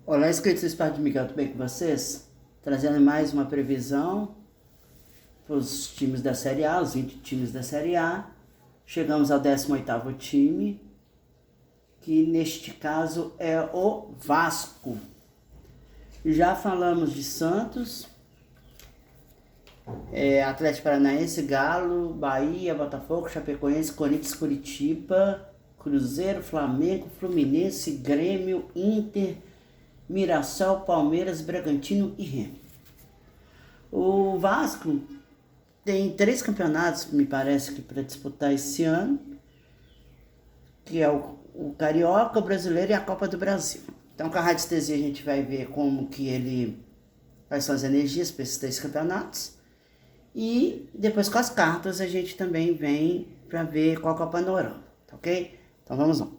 Olá, inscritos do Espaço de Miguel, tudo bem com vocês? Trazendo mais uma previsão para os times da Série A, os 20 times da Série A. Chegamos ao 18º time, que neste caso é o Vasco. Já falamos de Santos, Atlético Paranaense, Galo, Bahia, Botafogo, Chapecoense, Corinthians, Curitiba, Cruzeiro, Flamengo, Fluminense, Grêmio, Inter, Mirassol, Palmeiras, Bragantino e Remo. O Vasco tem 3 campeonatos, me parece que para disputar esse ano, que é o Carioca, o Brasileiro e a Copa do Brasil. Então com a radiestesia a gente vai ver quais são as energias para esses 3 campeonatos. E depois com as cartas a gente também vem para ver qual é o panorama, tá ok? Então vamos lá.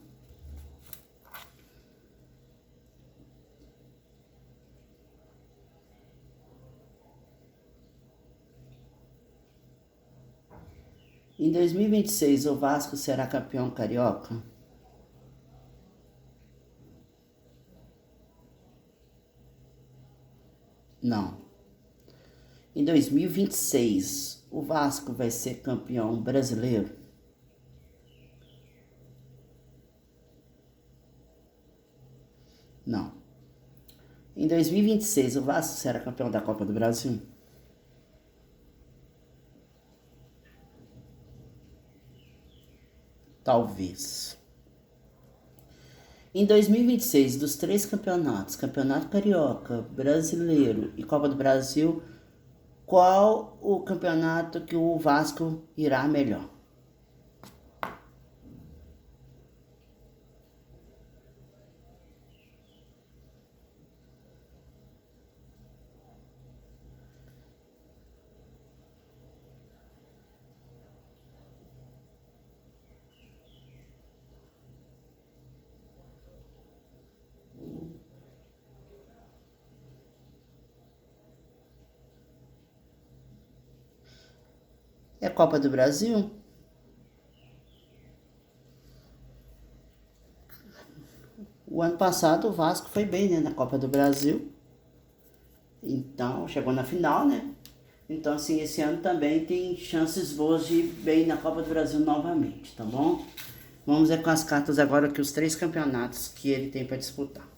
Em 2026, o Vasco será campeão carioca? Não. Em 2026, o Vasco vai ser campeão brasileiro? Não. Em 2026, o Vasco será campeão da Copa do Brasil? Talvez. Em 2026, dos 3 campeonatos, Campeonato Carioca, Brasileiro e Copa do Brasil, qual o campeonato que o Vasco irá melhor? É a Copa do Brasil? O ano passado o Vasco foi bem, né, na Copa do Brasil. Então, chegou na final, né? Então, assim, esse ano também tem chances boas de ir bem na Copa do Brasil novamente, tá bom? Vamos ver com as cartas agora que os 3 campeonatos que ele tem para disputar.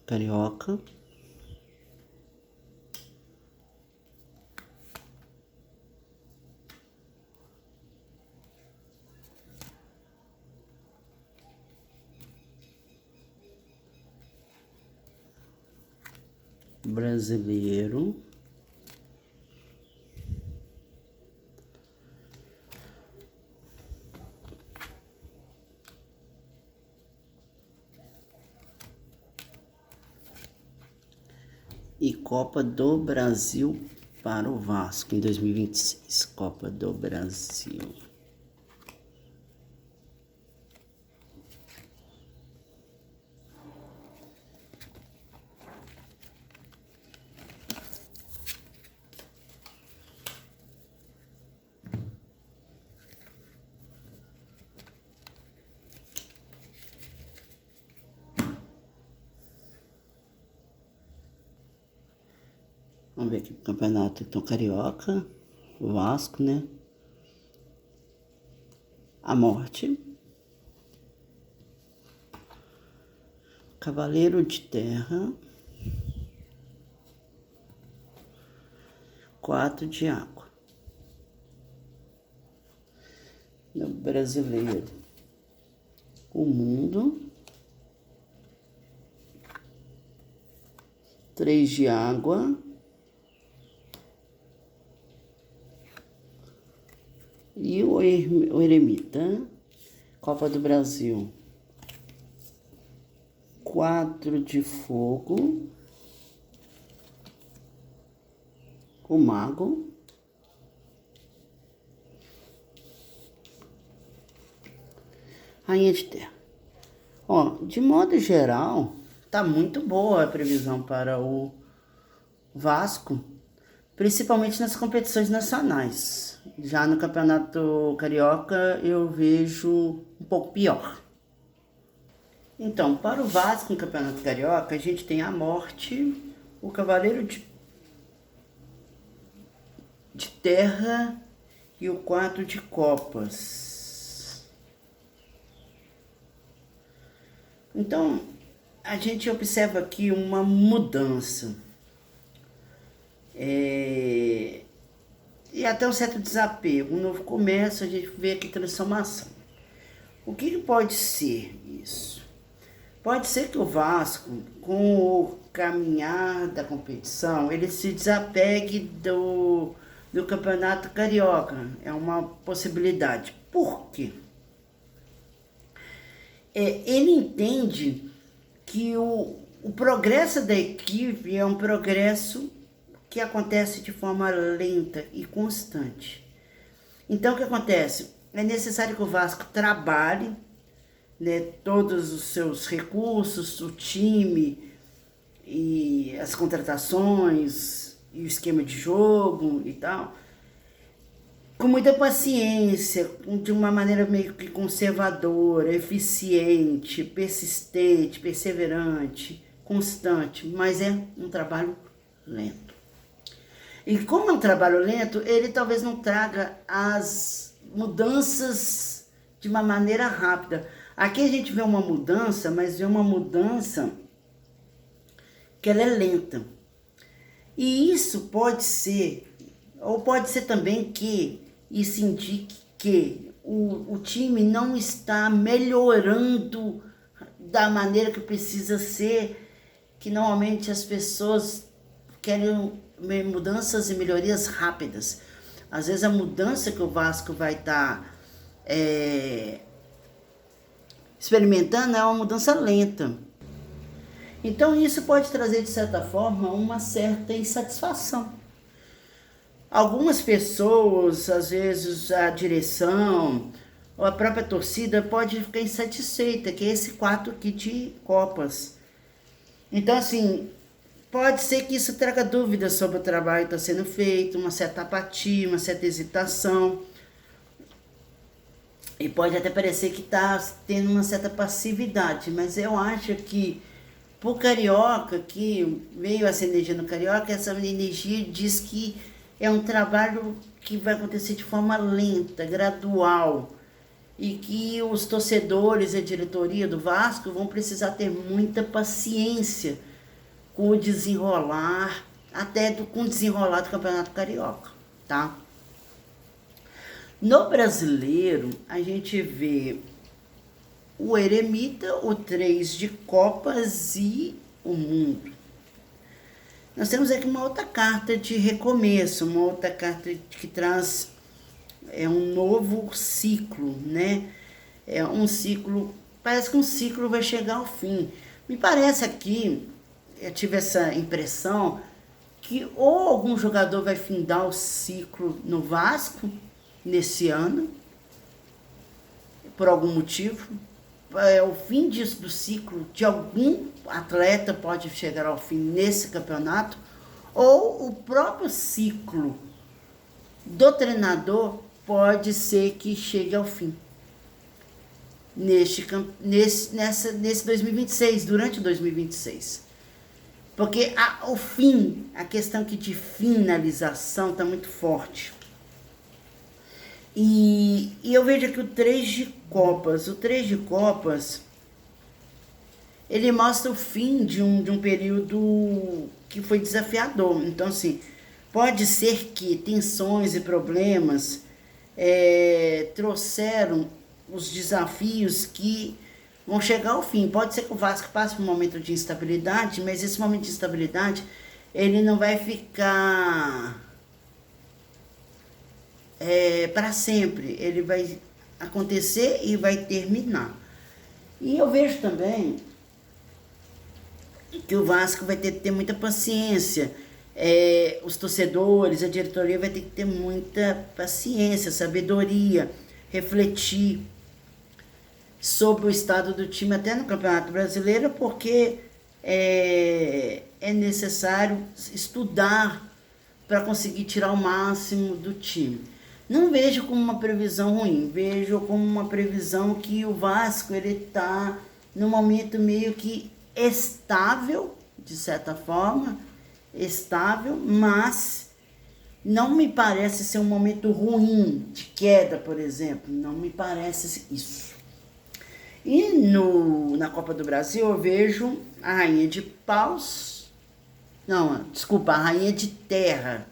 Carioca, Brasileiro e Copa do Brasil para o Vasco em 2026. Copa do Brasil. Vamos ver aqui o campeonato. Então, Carioca, Vasco, né? A Morte, Cavaleiro de terra, 4 de água. No brasileiro, o mundo, 3 de água e o eremita. Copa do Brasil, 4 de fogo, o mago, rainha de terra. Ó, de modo geral, tá muito boa a previsão para o Vasco, principalmente nas competições nacionais. Já no Campeonato Carioca eu vejo um pouco pior. Então, para o Vasco no Campeonato Carioca, a gente tem a morte, o Cavaleiro de terra e o 4 de copas. Então, a gente observa aqui uma mudança. E até um certo desapego, um novo começo, a gente vê aqui transformação. O que pode ser isso? Pode ser que o Vasco, com o caminhar da competição, ele se desapegue do Campeonato Carioca. É uma possibilidade. Por quê? Ele entende que o progresso da equipe é um progresso que acontece de forma lenta e constante. Então, o que acontece? É necessário que o Vasco trabalhe, né, todos os seus recursos, o time, e as contratações, e o esquema de jogo e tal, com muita paciência, de uma maneira meio que conservadora, eficiente, persistente, perseverante, constante, mas é um trabalho lento. E como é um trabalho lento, ele talvez não traga as mudanças de uma maneira rápida. Aqui a gente vê uma mudança, mas vê uma mudança que ela é lenta. E isso pode ser, ou pode ser também que isso indique que o time não está melhorando da maneira que precisa ser, que normalmente as pessoas querem mudanças e melhorias rápidas. Às vezes a mudança que o Vasco vai estar experimentando é uma mudança lenta. Então isso pode trazer, de certa forma, uma certa insatisfação. Algumas pessoas, às vezes a direção ou a própria torcida pode ficar insatisfeita, que é esse 4 aqui de copas. Então, assim, pode ser que isso traga dúvidas sobre o trabalho que está sendo feito, uma certa apatia, uma certa hesitação. E pode até parecer que está tendo uma certa passividade, mas eu acho que pro Carioca, que veio essa energia no Carioca, essa energia diz que é um trabalho que vai acontecer de forma lenta, gradual, e que os torcedores e a diretoria do Vasco vão precisar ter muita paciência com o desenrolar, com o desenrolar do Campeonato Carioca, tá? No brasileiro, a gente vê o eremita, o 3 de copas e o mundo. Nós temos aqui uma outra carta de recomeço, uma outra carta que traz um novo ciclo, né? É um ciclo, parece que um ciclo vai chegar ao fim. Me parece aqui, eu tive essa impressão, que ou algum jogador vai findar o ciclo no Vasco nesse ano, por algum motivo. O fim do ciclo de algum atleta pode chegar ao fim nesse campeonato, ou o próprio ciclo do treinador pode ser que chegue ao fim nesse 2026, durante 2026. Porque o fim, a questão aqui de finalização está muito forte. E eu vejo aqui o 3 de copas. O 3 de copas, ele mostra o fim de um período que foi desafiador. Então, assim, pode ser que tensões e problemas trouxeram os desafios que vão chegar ao fim. Pode ser que o Vasco passe por um momento de instabilidade, mas esse momento de instabilidade, ele não vai ficar para sempre. Ele vai acontecer e vai terminar. E eu vejo também que o Vasco vai ter que ter muita paciência. Os torcedores, a diretoria vai ter que ter muita paciência, sabedoria, refletir sobre o estado do time até no Campeonato Brasileiro, porque é necessário estudar para conseguir tirar o máximo do time. Não vejo como uma previsão ruim, vejo como uma previsão que o Vasco ele está num momento meio que estável, de certa forma, estável, mas não me parece ser um momento ruim de queda, por exemplo, não me parece isso. E na Copa do Brasil eu vejo a Rainha de Paus, não, desculpa, a Rainha de Terra.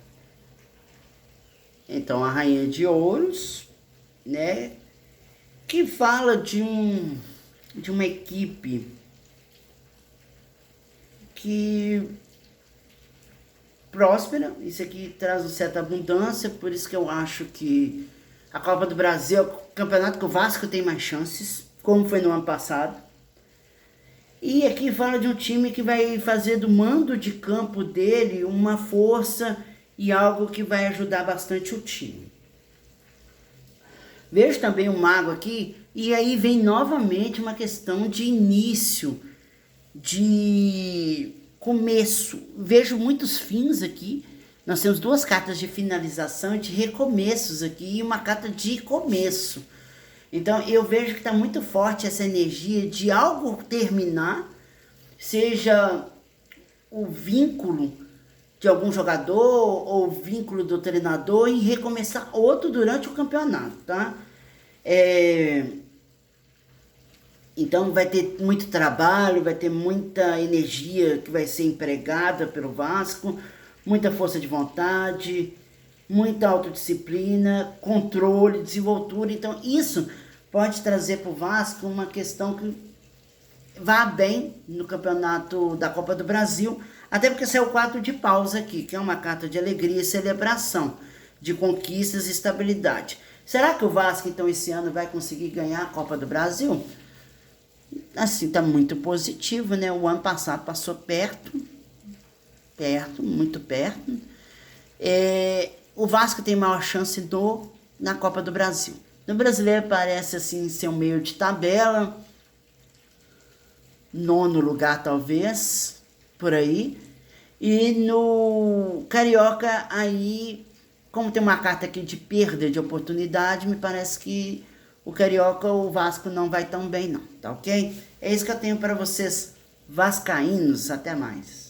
Então a Rainha de Ouros, né, que fala de uma equipe que próspera, isso aqui traz uma certa abundância, por isso que eu acho que a Copa do Brasil é o campeonato que o Vasco tem mais chances, como foi no ano passado. E aqui fala de um time que vai fazer do mando de campo dele uma força e algo que vai ajudar bastante o time. Vejo também o mago aqui, e aí vem novamente uma questão de início, de começo. Vejo muitos fins aqui. Nós temos duas cartas de finalização e de recomeços aqui, e uma carta de começo. Então eu vejo que está muito forte essa energia de algo terminar, seja o vínculo de algum jogador ou vínculo do treinador, e recomeçar outro durante o campeonato, tá? Então vai ter muito trabalho, vai ter muita energia que vai ser empregada pelo Vasco, muita força de vontade, muita autodisciplina, controle, desenvoltura. Então isso pode trazer para o Vasco uma questão que vá bem no campeonato da Copa do Brasil, até porque saiu 4 de paus aqui, que é uma carta de alegria e celebração, de conquistas e estabilidade. Será que o Vasco, então, esse ano vai conseguir ganhar a Copa do Brasil? Assim, tá muito positivo, né? O ano passado passou perto, muito perto. O Vasco tem maior chance na Copa do Brasil. No Brasileiro parece, assim, ser um meio de tabela, 9º lugar, talvez, por aí. E no Carioca, aí, como tem uma carta aqui de perda de oportunidade, me parece que o Carioca, o Vasco não vai tão bem não, tá ok? É isso que eu tenho para vocês, vascaínos. Até mais.